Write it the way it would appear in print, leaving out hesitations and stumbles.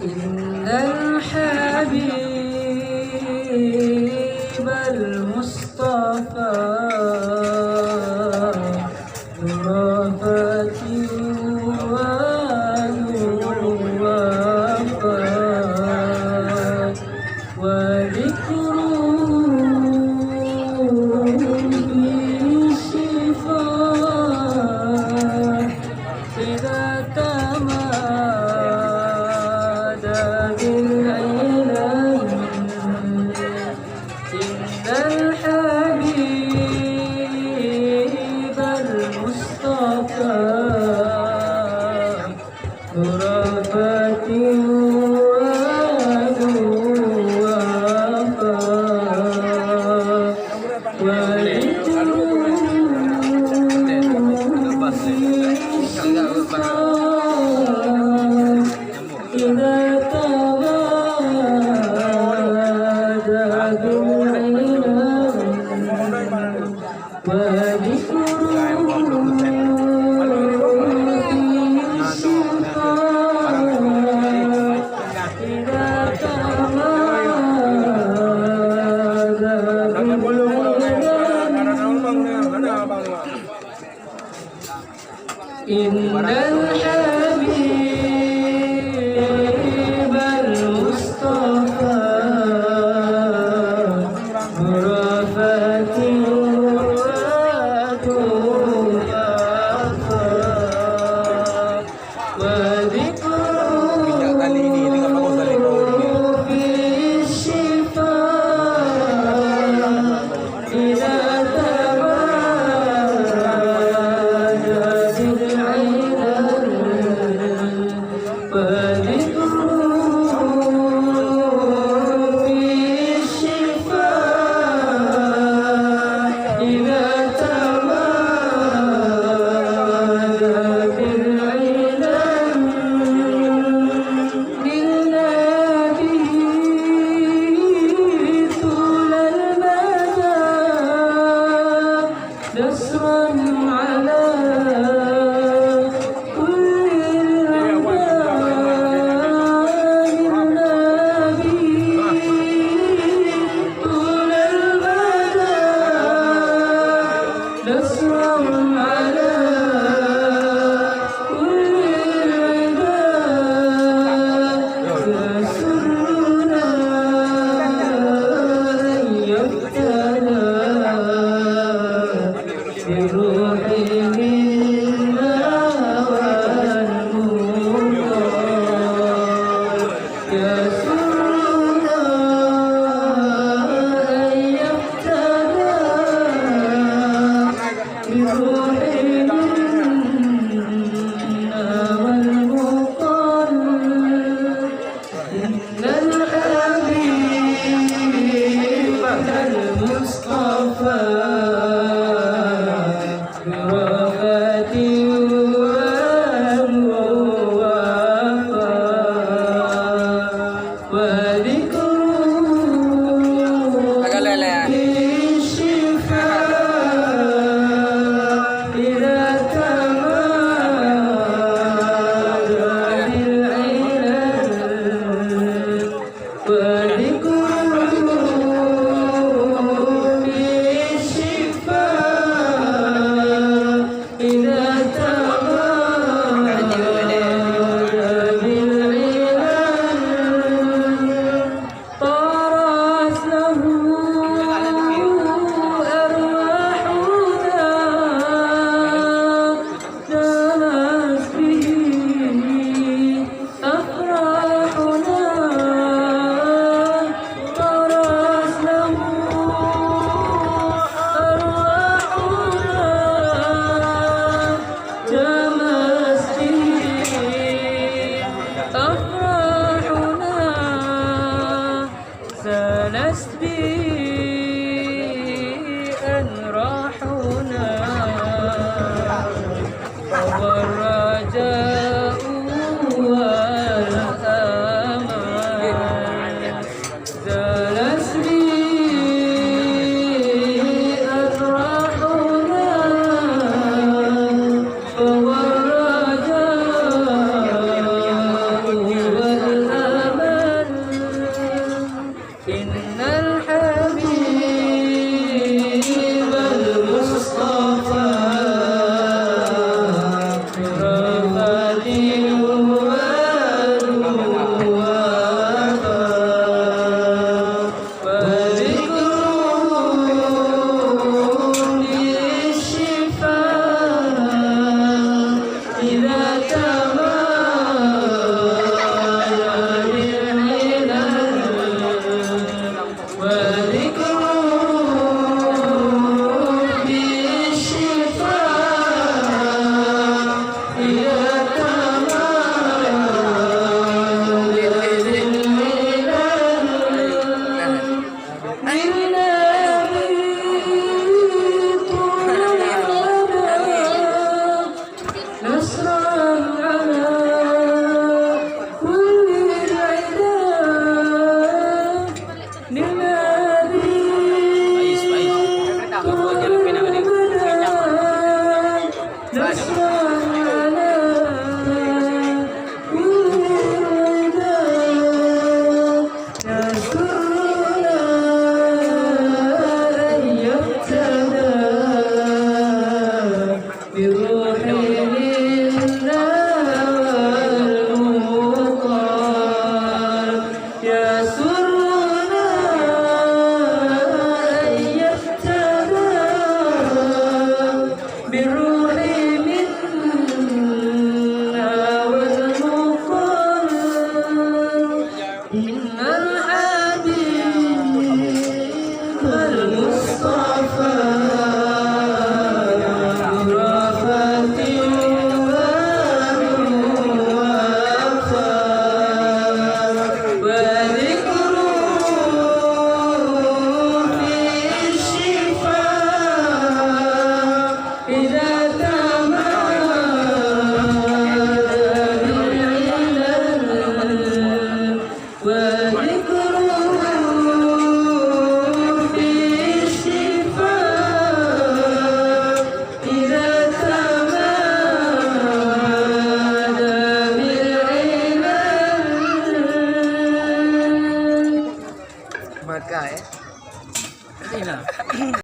إن الحبيب المصطفى رأفتي ووفات وذكره بالشفاء إذا تمادى بالعلم. إن الحبيب المصطفى رأفتي إن الحبيب المصطفى رأفتي وذكره بالشفاء إذا نصرا على كل الأعداء النبي طول المدى نصرا على كل الأعداء يسرنا أن يبتلى بروحي منا والمنكر يسرنا أن يبتلى بروحي منا والمنكر. إن الحبيب المصطفى رأفتي ووفات وذكره بالشفاء إذا تمادى بالعلل وذكره بالشفاء إذا تمادى بالعلل طارت له أرواحنا دامت به أفراحنا طارت له أرواحنا دامت به أفراحنا سالت به أنراحنا فهو الرجاء والأمان سالت به أنراحنا فهو الرجاء نصر